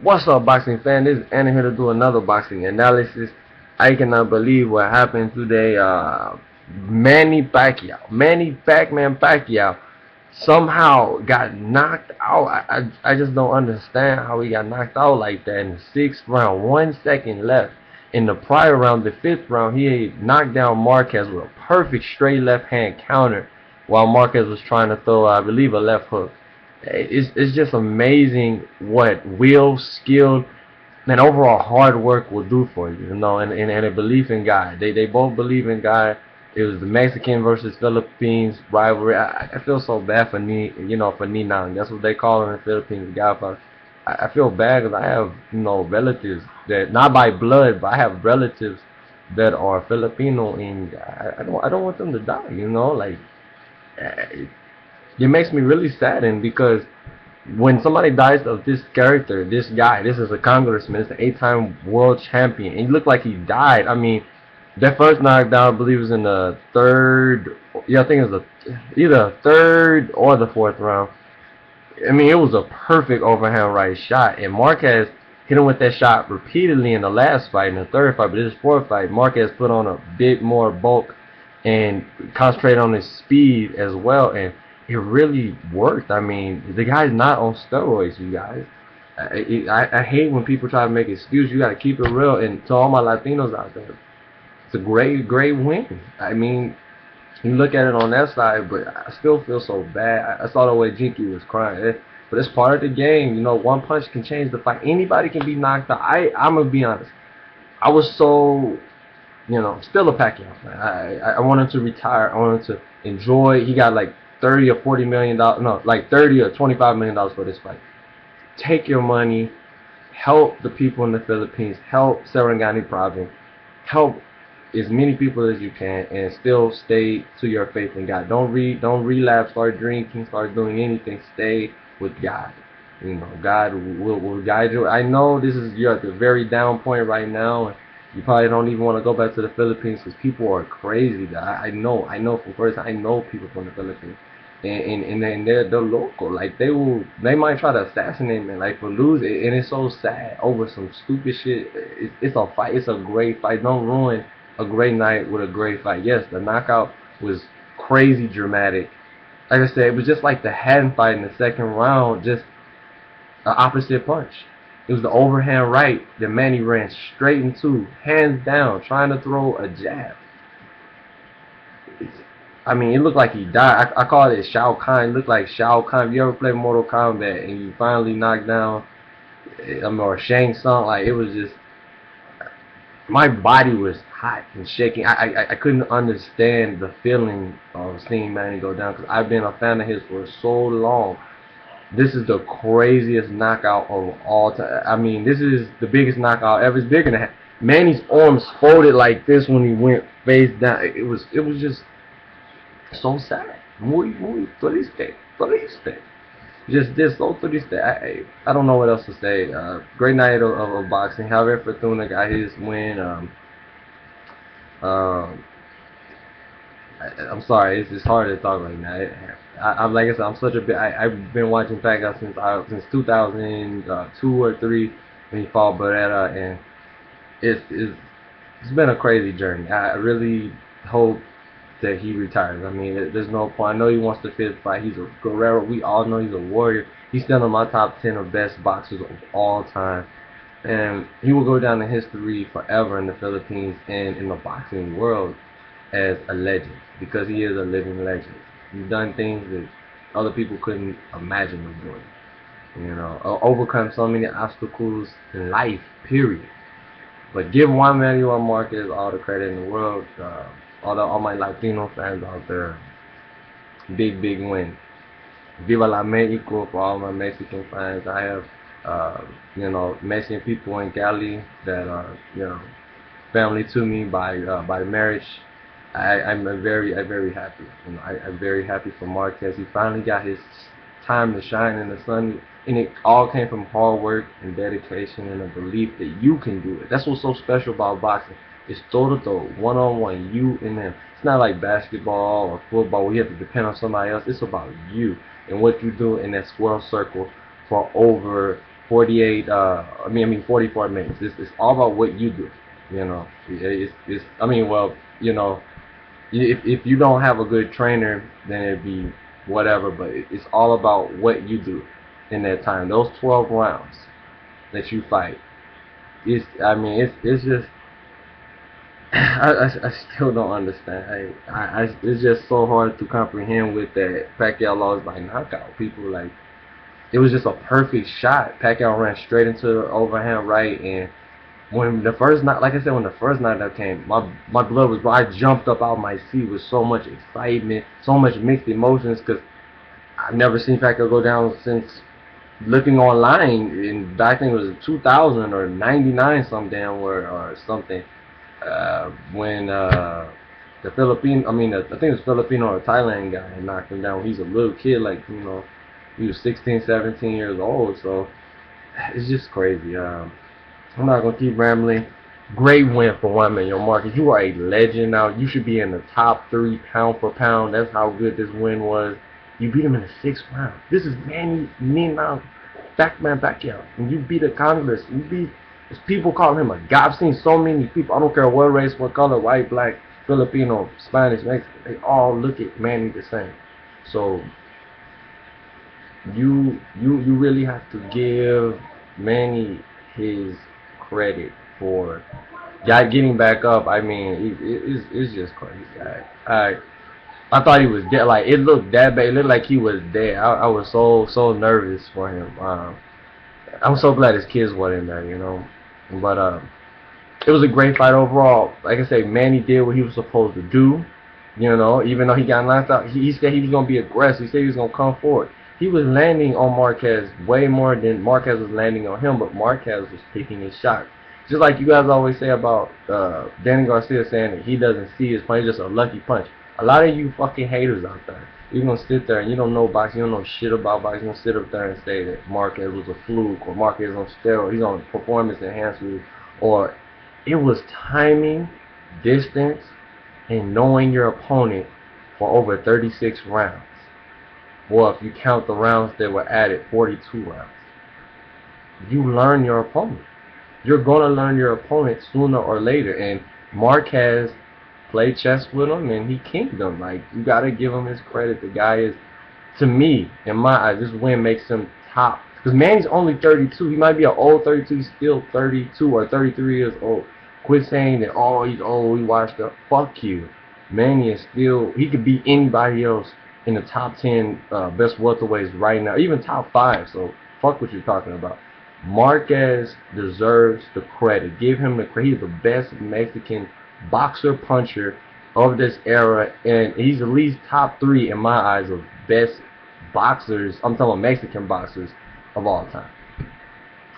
What's up, boxing fan? This is Anna here to do another boxing analysis. I cannot believe what happened today. Manny Pac-Man Pacquiao, somehow got knocked out. I just don't understand how he got knocked out like that in the sixth round. 1 second left. In the prior round, the fifth round, he knocked down Marquez with a perfect straight left hand counter while Marquez was trying to throw, I believe, a left hook. It's just amazing what will, skill, and overall hard work will do for you, and a belief in God. They both believe in God. It was the Mexican versus Philippines rivalry. I feel so bad for for Ninang. That's what they call him in the Philippines, the Godfather. I feel bad because I have relatives that, not by blood, but I have relatives that are Filipino, and I don't want them to die. It, it makes me really saddened because when somebody dies of this character, this guy, this is a congressman, it's an 8-time world champion, and he looked like he died. I mean, that first knockdown, I believe, was in the third. Yeah, I think it was either the third or the fourth round. I mean, it was a perfect overhand right shot, and Marquez hit him with that shot repeatedly in the last fight, in the third fight. But this fourth fight, Marquez put on a bit more bulk and concentrated on his speed as well, and it really worked. I mean, the guy's not on steroids, you guys. I hate when people try to make excuses. You got to keep it real. And to all my Latinos out there, it's a great win. I mean, you look at it on that side, but I still feel so bad. I saw the way Jinky was crying. But it's part of the game. One punch can change the fight. Anybody can be knocked out. I'm going to be honest. I was so, still a Pacquiao fan. I wanted to retire. I wanted to enjoy. He got like 30 or 40 million dollars. No, like 30 or 25 million dollars for this fight. Take your money. Help the people in the Philippines. Help Sarangani province. Help as many people as you can, and still stay to your faith in God. Don't relapse, start drinking, start doing anything. Stay with God. God will guide you. I know you're at the very down point right now, and you probably don't even want to go back to the Philippines because people are crazy. I know from first. I know people from the Philippines, and they're local. Like they might try to assassinate me, like for losing, and it's so sad over some stupid shit. It's a fight. It's a great fight. Don't ruin a great night with a great fight. Yes, the knockout was crazy dramatic. Like I said, it was just like the hand fight in the second round, just the opposite punch. It was the overhand right that Manny ran straight into, hands down, trying to throw a jab. I mean, it looked like he died. I call it Shao Kahn. It looked like Shao Kahn. If you ever play Mortal Kombat and you finally knock down, or Shang Tsung, like it was just, my body was hot and shaking. I couldn't understand the feeling of seeing Manny go down because I've been a fan of his for so long. This is the craziest knockout of all time. I mean, this is the biggest knockout ever. It's bigger than that. Manny's arms folded like this when he went face down. It was just so sad. Muy triste. Just so triste. I don't know what else to say. Great night of boxing. Javier Fortuna got his win. Um, I'm sorry, it's hard to talk right now. I'm like I said, I'm such a bit. I've been watching Pacquiao since 2002 or three when he fought Beretta, and it's been a crazy journey. I really hope that he retires. I mean, there's no point. I know he wants the fifth fight. He's a Guerrero. We all know he's a warrior. He's still in my top 10 of best boxers of all time, and he will go down in history forever in the Philippines and in the boxing world as a legend because he is a living legend. He's done things that other people couldn't imagine him doing. Overcome so many obstacles in life, period. But give Juan Manuel Marquez all the credit in the world. All my Latino fans out there, big win. Viva la Mexico for all my Mexican fans. I have, Mexican people in Cali that are, family to me by marriage. I'm very happy. I'm very happy for Marquez. He finally got his time to shine in the sun, and it all came from hard work and dedication and a belief that you can do it. That's what's so special about boxing. It's toe to toe, one on one, you and them. It's not like basketball or football where you have to depend on somebody else. It's about you and what you do in that square circle for over 48. I mean 44 minutes. It's all about what you do. You know, it's. I mean, well, you know, if you don't have a good trainer, then it'd be whatever. But it's all about what you do in that time. Those 12 rounds that you fight. It's. I mean, it's just. I still don't understand. It's just so hard to comprehend with that Pacquiao lost by knockout. People like it was just a perfect shot. Pacquiao ran straight into the overhand right, and when the first night, like I said, when the first night that came, my blood was. I jumped up out my seat with so much excitement, so much mixed emotions, because I've never seen Pacquiao go down since looking online. And I think it was 2000 or 99, some damn word or something. When the Filipino, I think it was Filipino or Thailand guy had knocked him down. He's a little kid, like he was 16, 17 years old. So it's just crazy. I'm not gonna keep rambling. Great win for one man, yo, Marcus. You are a legend now. You should be in the top 3 pound for pound. That's how good this win was. You beat him in the 6th round. This is Manny now, Backman Pacquiao, and you beat a Congress. You beat. People call him a god. I've seen so many people. I don't care what race, what color, white, black, Filipino, Spanish, Mexican. They all look at Manny the same. So you really have to give Manny his credit for getting back up. I mean, it's just crazy. I thought he was dead. Like it looked that bad. It looked like he was dead. I was so nervous for him. I'm so glad his kids weren't in there, you know. But it was a great fight overall. Like I say, Manny did what he was supposed to do. You know, even though he got knocked out, he said he was gonna be aggressive. He said he was gonna come forward. He was landing on Marquez way more than Marquez was landing on him, but Marquez was picking his shots. Just like you guys always say about Danny Garcia saying that he doesn't see his punch, just a lucky punch. A lot of you fucking haters out there, you're going to sit there and you don't know boxing, you don't know shit about boxing, you're going to sit up there and say that Marquez was a fluke, or Marquez on steroids, he's on performance enhancers, or it was timing, distance, and knowing your opponent for over 36 rounds. Well, if you count the rounds that were added, 42 rounds. You learn your opponent. You're going to learn your opponent sooner or later. And Marquez played chess with him, and he kinged him. Like, you got to give him his credit. The guy is, to me, in my eyes, this win makes him top. Because Manny's only 32. He might be an old 32. He's still 32 or 33 years old. Quit saying that, oh, he's old, he washed up. Fuck you. Manny is still, he could beat anybody else in the top 10 best welterweights right now. Even top 5. So, fuck what you're talking about. Marquez deserves the credit. Give him the credit. He's the best Mexican boxer puncher of this era, and he's at least top 3 in my eyes of best boxers. I'm talking about Mexican boxers of all time.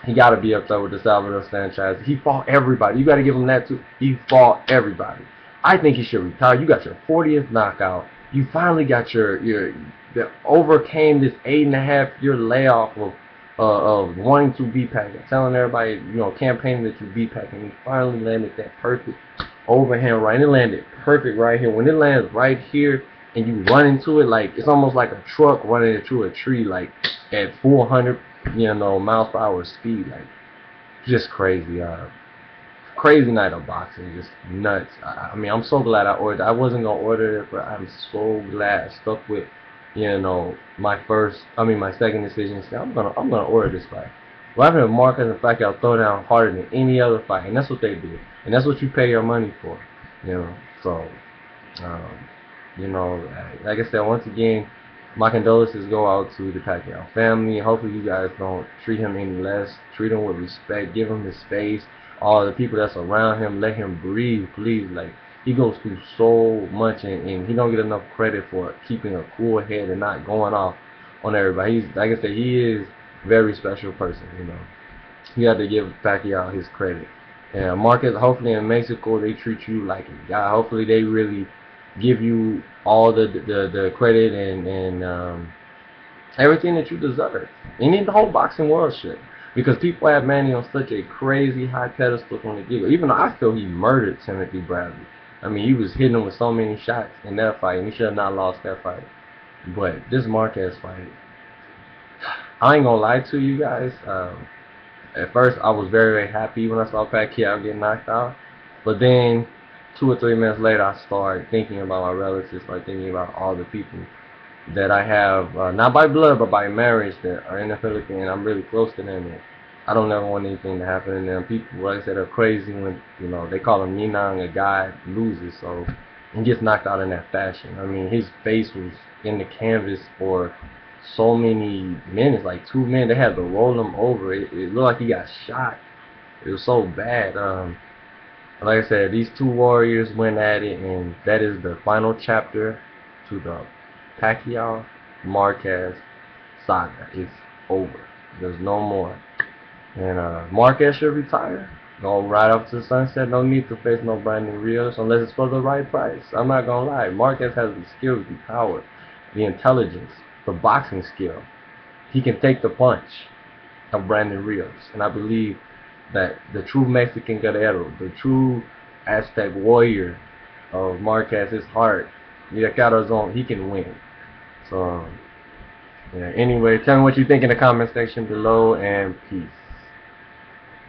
He got to be up there with the Salvador Sanchez. He fought everybody. You got to give him that too. He fought everybody. I think he should retire. You got your 40th knockout. You finally got that overcame this 8.5-year layoff of wanting to be Pacquiao, telling everybody, you know, campaigning that you beat Pacquiao, and he finally landed that perfect overhand right. And it landed perfect right here. When it lands right here and you run into it, like it's almost like a truck running into a tree, like at 400, miles per hour speed, like just crazy. Crazy night of boxing, just nuts. I mean, I'm so glad I ordered. I wasn't gonna order it, but I'm so glad I stuck with, my second decision. So I'm gonna order this fight. What happened to Marquez and Pacquiao throw down harder than any other fight, and that's what they did, and that's what you pay your money for, So, like I said, once again, my condolences go out to the Pacquiao family. Hopefully, you guys don't treat him any less. Treat him with respect. Give him his space. All the people that's around him, let him breathe, please. Like, he goes through so much, and he don't get enough credit for keeping a cool head and not going off on everybody. He's, like I said, he is a very special person, You have to give Pacquiao his credit. And Marquez, hopefully in Mexico, they treat you like a guy. Hopefully they really give you all the credit and everything that you deserve. And in the whole boxing world shit. Because people have Manny on such a crazy high pedestal from the get-go. Even though I feel he murdered Timothy Bradley. I mean, he was hitting him with so many shots in that fight, and he should have not lost that fight. But this Marquez fight, I ain't gonna lie to you guys. At first, I was very, very happy when I saw Pacquiao get knocked out. But then, 2 or 3 minutes later, I started thinking about my relatives, started thinking about all the people that I have, not by blood, but by marriage, that are in the Philippines, and I'm really close to them. And I don't ever want anything to happen to them. People, like I said, are crazy when, they call him Ninang, a guy loses, so he gets knocked out in that fashion. I mean, his face was in the canvas for so many minutes, like 2 minutes. They had to roll him over. It looked like he got shot. It was so bad. Like I said, these two warriors went at it, and that is the final chapter to the Pacquiao Marquez saga. It's over. There's no more. And Marquez should retire. Go right off to the sunset. No need to face no Brandon Rios unless it's for the right price. I'm not gonna lie. Marquez has the skills, the power, the intelligence, the boxing skill. He can take the punch of Brandon Rios, and I believe that the true Mexican guerrero, the true Aztec warrior of Marquez, his heart, he can win. So, yeah. Anyway, tell me what you think in the comment section below, and peace.